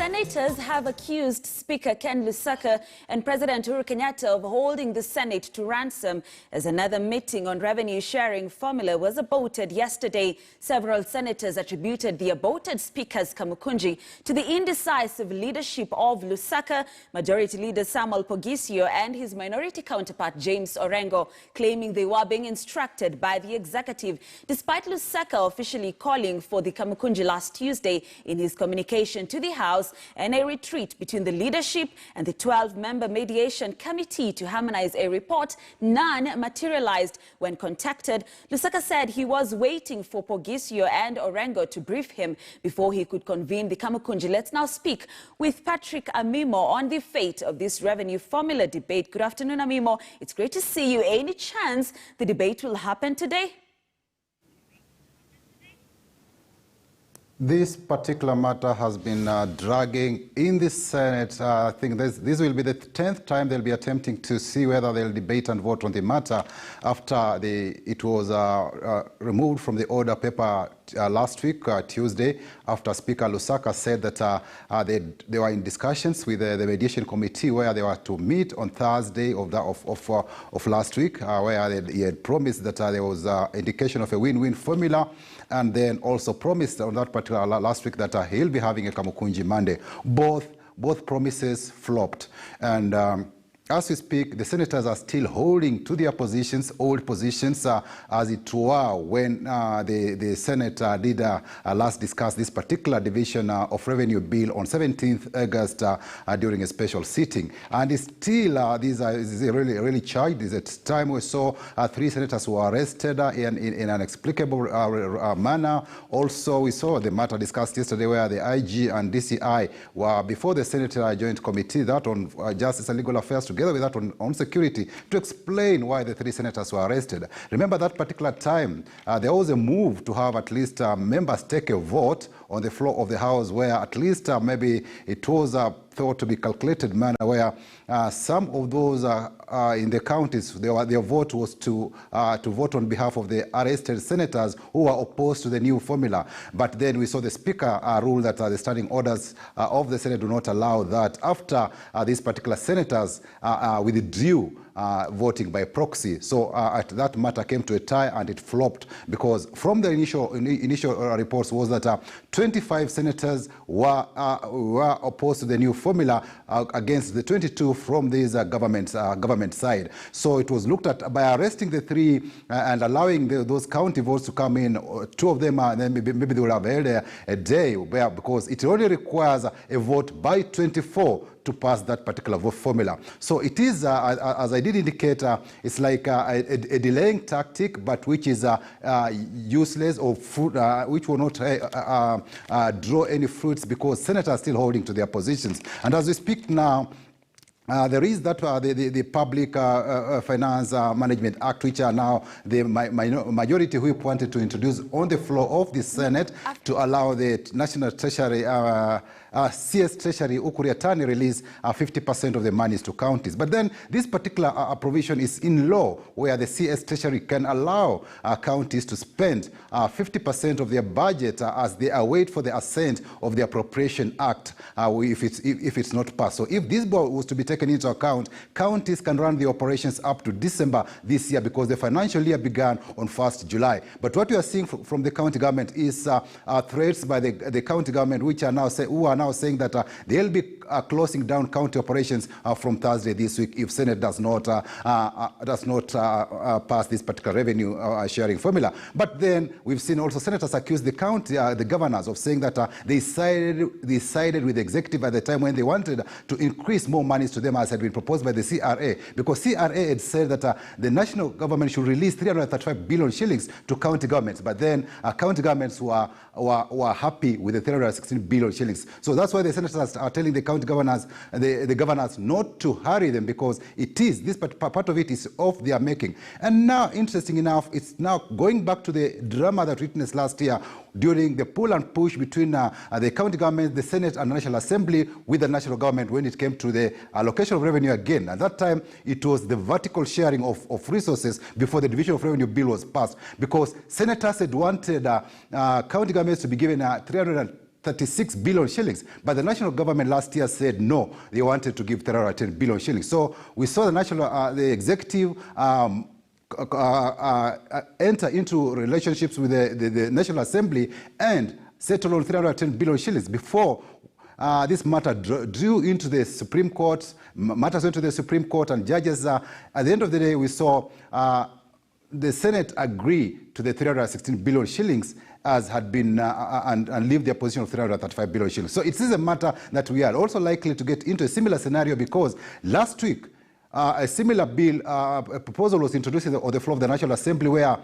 Senators have accused Speaker Ken Lusaka and President Uhuru Kenyatta of holding the Senate to ransom as another meeting on revenue sharing formula was aborted yesterday. Several senators attributed the aborted Speaker's kamukunji to the indecisive leadership of Lusaka, Majority Leader Samuel Pogisio and his minority counterpart James Orengo, claiming they were being instructed by the executive. Despite Lusaka officially calling for the kamukunji last Tuesday in his communication to the House and a retreat between the leadership and the 12-member mediation committee to harmonize a report, none materialized. When contacted, Lusaka said he was waiting for Pogisio and Orengo to brief him before he could convene the kamukunji. Let's now speak with Patrick Amimo on the fate of this revenue formula debate. Good afternoon, Amimo. It's great to see you. Any chance the debate will happen today? This particular matter has been dragging in the Senate. I think this will be the 10th time they'll be attempting to see whether they'll debate and vote on the matter after it was removed from the order paper last week, Tuesday, after Speaker Lusaka said that they were in discussions with the mediation committee where they were to meet on Thursday of last week, where he had promised that there was indication of a win-win formula, and then also promised on that particular last week that he'll be having a kamukunji Monday. Both promises flopped, and as we speak, the senators are still holding to their positions, old positions, as it were when the Senate did last discuss this particular division of revenue bill on 17th August during a special sitting. And it's still, this is really charged. There's a time we saw 3 senators who were arrested in an inexplicable manner. Also, we saw the matter discussed yesterday where the IG and DCI were before the Senate Joint Committee, that on Justice and Legal Affairs, together with that on security, to explain why the 3 senators were arrested. Remember that particular time, there was a move to have at least members take a vote on the floor of the House where at least maybe it was thought to be calculated manner where some of those in the counties, their vote was to vote on behalf of the arrested senators who were opposed to the new formula. But then we saw the Speaker rule that the standing orders of the Senate do not allow that. After these particular senators withdrew voting by proxy. So that matter came to a tie and it flopped because from the initial reports was that 25 senators were opposed to the new formula against the 22 from this government side. So it was looked at by arresting the 3 and allowing those county votes to come in. 2 of them, then maybe they would have held a day because it only requires a vote by 24 to pass that particular vote formula. So it is, as I did indicate, it's like a delaying tactic, but which is useless or which will not draw any fruits because senators are still holding to their positions. And as we speak now, there is that the Public Finance Management Act, which are now the majority whip wanted to introduce on the floor of the Senate to allow the National Treasury, CS Treasury, Ukuriatani release 50% of the monies to counties. But then this particular provision is in law where the CS Treasury can allow counties to spend 50% of their budget as they await for the assent of the Appropriation Act if it's not passed. So if this bill was to be taken into account, counties can run the operations up to December this year because the financial year began on 1st July. But what we are seeing from the county government is threats by the county government, which are now saying that they'll be closing down county operations from Thursday this week if Senate does not pass this particular revenue sharing formula. But then we've seen also senators accuse the governors of saying that they sided with the executive at the time when they wanted to increase more monies to them as had been proposed by the CRA, because CRA had said that the national government should release 335 billion shillings to county governments, but then county governments were happy with the 316 billion shillings. So that's why the senators are telling the county governors, the governors not to hurry them because this part of it is of their making. And now, interesting enough, it's now going back to the drama that we witnessed last year during the pull and push between the county government, the Senate and the National Assembly with the national government when it came to the allocation of revenue again. At that time, it was the vertical sharing of resources before the division of revenue bill was passed because senators had wanted county governments to be given 36 billion shillings. But the national government last year said no, they wanted to give 310 billion shillings. So we saw the executive enter into relationships with the National Assembly and settle on 310 billion shillings before this matter drew into the Supreme Court. Matters went to the Supreme Court, and judges, at the end of the day, we saw the Senate agree to the 316 billion shillings as had been, and leave their position of 335 billion shillings. So it is a matter that we are also likely to get into a similar scenario, because last week, a similar bill, a proposal was introduced on the floor of the National Assembly, where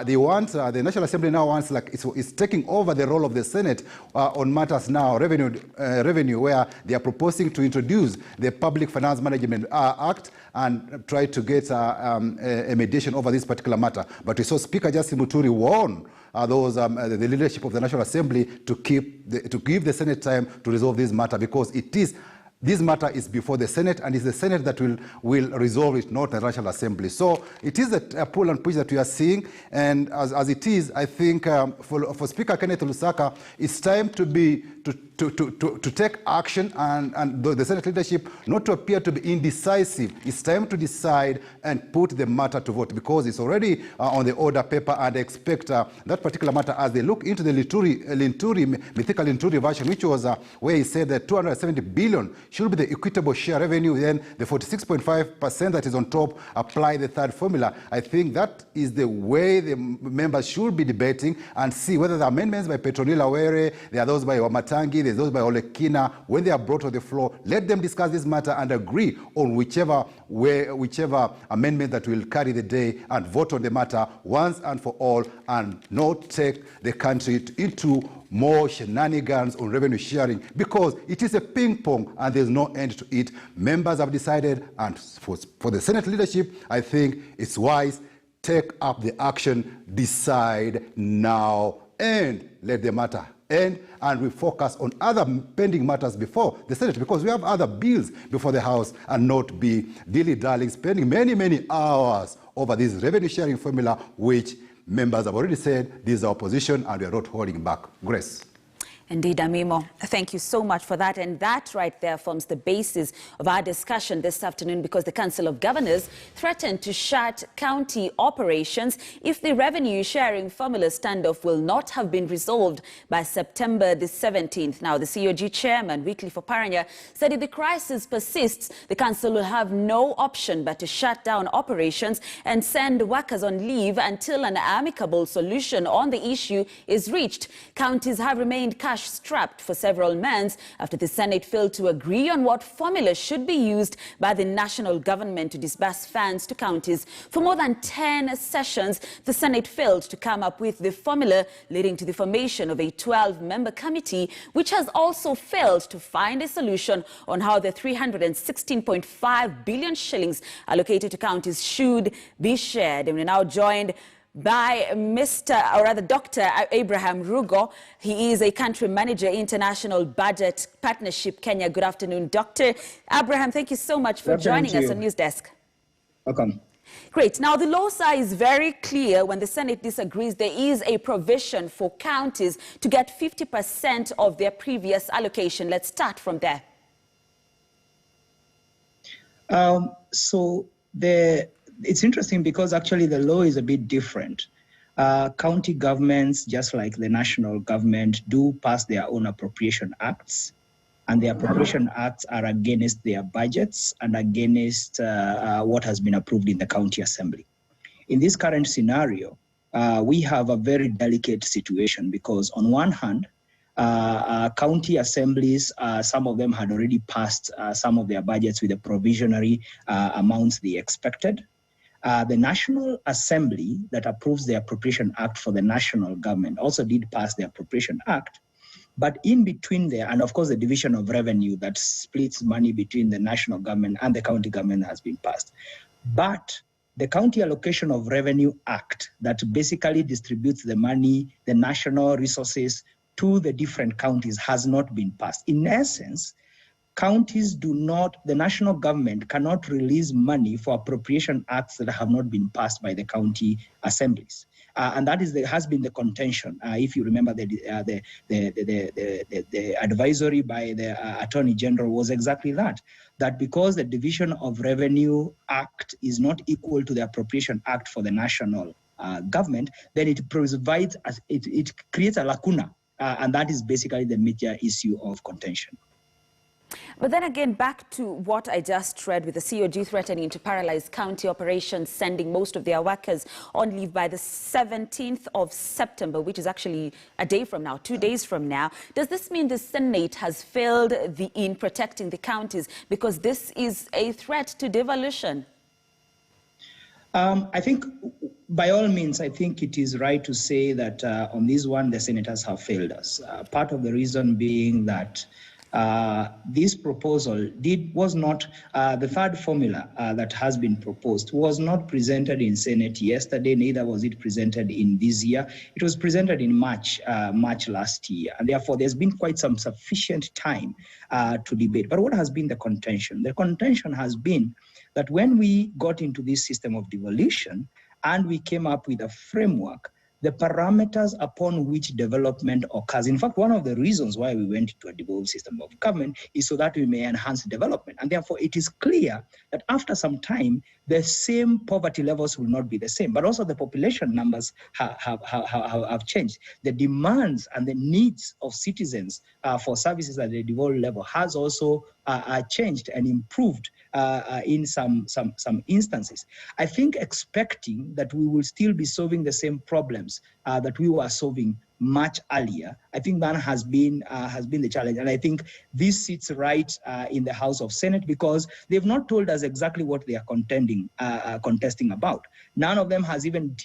they want, the National Assembly now wants, like, it's taking over the role of the Senate on matters now, revenue, where they are proposing to introduce the Public Finance Management Act and try to get a mediation over this particular matter. But we saw Speaker Justice Muturi warn the leadership of the National Assembly to give the Senate time to resolve this matter, because this matter is before the Senate, and it's the Senate that will resolve it, not the National Assembly. So it is a pull and push that we are seeing, and as it is, I think for Speaker Kenneth Lusaka, it's time to take action, and the Senate leadership not to appear to be indecisive. It's time to decide and put the matter to vote, because it's already on the order paper, and I expect that particular matter, as they look into the mythical Linturi version, which was where he said that 270 billion should be the equitable share revenue, then the 46.5% that is on top apply the third formula. I think that is the way the members should be debating, and see whether the amendments by Petronila Were, there are those by Wamatangi, there's those by Olekina, when they are brought to the floor, let them discuss this matter and agree on whichever amendment that will carry the day, and vote on the matter once and for all, and not take the country into more shenanigans on revenue sharing, because it is a ping pong and there's no end to it. Members have decided, and for the Senate leadership, I think it's wise, take up the action, decide now, and let the matter end, and we focus on other pending matters before the Senate, because we have other bills before the House, and not be dilly-dallying, spending many hours over this revenue sharing formula, which members have already said this is our position, and we are not holding back. Grace. Indeed, Amimo. Thank you so much for that. And that right there forms the basis of our discussion this afternoon, because the Council of Governors threatened to shut county operations if the revenue sharing formula standoff will not have been resolved by September the 17th. Now, the COG chairman, Wycliffe Oparanya, said if the crisis persists, the council will have no option but to shut down operations and send workers on leave until an amicable solution on the issue is reached. Counties have remained cash-strapped for several months after the Senate failed to agree on what formula should be used by the national government to disburse funds to counties. For more than 10 sessions, the Senate failed to come up with the formula, leading to the formation of a 12-member committee, which has also failed to find a solution on how the 316.5 billion shillings allocated to counties should be shared. And we're now joined by Dr. Abraham Rugo. He is a country manager, International Budget Partnership, Kenya. Good afternoon, Dr. Abraham. Thank you so much for joining us on News Desk. Welcome. Great. Now, the law is very clear. When the Senate disagrees, there is a provision for counties to get 50% of their previous allocation. Let's start from there. It's interesting because actually the law is a bit different. County governments, just like the national government, do pass their own appropriation acts, and the appropriation acts are against their budgets and against what has been approved in the county assembly. In this current scenario, we have a very delicate situation, because on one hand, county assemblies, some of them had already passed some of their budgets with the provisionary amounts they expected. The National Assembly that approves the Appropriation Act for the national government also did pass the Appropriation Act. But in between there, and of course the division of revenue that splits money between the national government and the county government has been passed. But the County Allocation of Revenue Act that basically distributes the money, the national resources to the different counties has not been passed. In essence, the national government cannot release money for appropriation acts that have not been passed by the county assemblies. And that has been the contention. If you remember, the advisory by the Attorney General was exactly that because the Division of Revenue Act is not equal to the Appropriation Act for the national government, then it provides, it creates a lacuna. And that is basically the major issue of contention. But then again, back to what I just read with the COG threatening to paralyze county operations, sending most of their workers on leave by the 17th of September, which is actually a day from now, 2 days from now. Does this mean the Senate has failed in protecting the counties because this is a threat to devolution? I think, by all means, I think it is right to say that on this one, the senators have failed us. Part of the reason being that this proposal was not, the third formula that has been proposed was not presented in Senate yesterday, neither was it presented in this year. It was presented in March last year, and therefore there's been quite some sufficient time to debate. But what has been the contention? The contention has been that when we got into this system of devolution and we came up with a framework, the parameters upon which development occurs. In fact, one of the reasons why we went to a devolved system of government is so that we may enhance development. And therefore, it is clear that after some time, the same poverty levels will not be the same, but also the population numbers have changed. The demands and the needs of citizens for services at the devolved level has also changed and improved in some instances. I think expecting that we will still be solving the same problems that we were solving much earlier, I think that has been the challenge. And I think this sits right in the House of Senate because they've not told us exactly what they are contesting about. None of them has even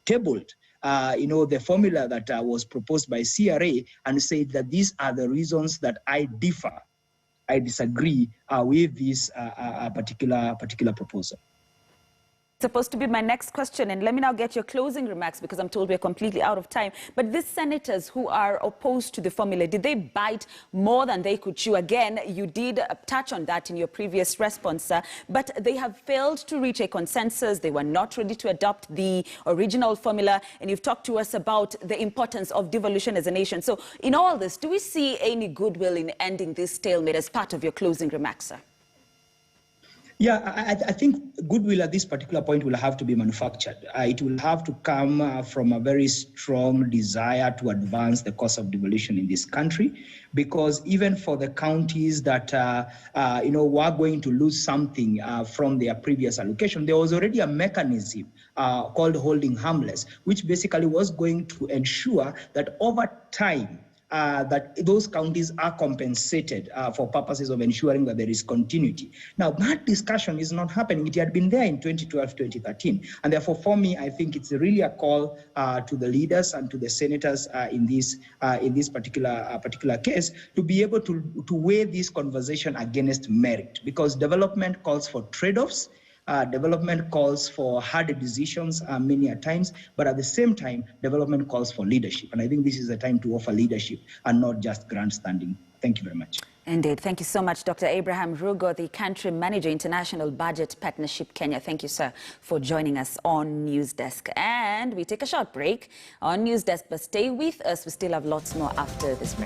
tabled the formula that was proposed by CRA and said that these are the reasons that I disagree with this particular proposal. Supposed to be my next question, and let me now get your closing remarks because I'm told we're completely out of time. But these senators who are opposed to the formula, did they bite more than they could chew? Again, you did touch on that in your previous response, sir, but they have failed to reach a consensus. They were not ready to adopt the original formula, and you've talked to us about the importance of devolution as a nation. So in all this, do we see any goodwill in ending this stalemate as part of your closing remarks, sir? Yeah, I think goodwill at this particular point will have to be manufactured. It will have to come from a very strong desire to advance the cause of devolution in this country, because even for the counties that were going to lose something from their previous allocation, there was already a mechanism called holding harmless, which basically was going to ensure that over time, that those counties are compensated for purposes of ensuring that there is continuity. Now, that discussion is not happening. It had been there in 2012, 2013. And therefore, for me, I think it's really a call to the leaders and to the senators in this particular case to be able to weigh this conversation against merit, because development calls for trade-offs. Development calls for hard decisions many a times, but at the same time, development calls for leadership. And I think this is the time to offer leadership and not just grandstanding. Thank you very much. Indeed. Thank you so much, Dr. Abraham Rugo, the Country Manager, International Budget Partnership, Kenya. Thank you, sir, for joining us on News Desk. And we take a short break on News Desk, but stay with us. We still have lots more after this break.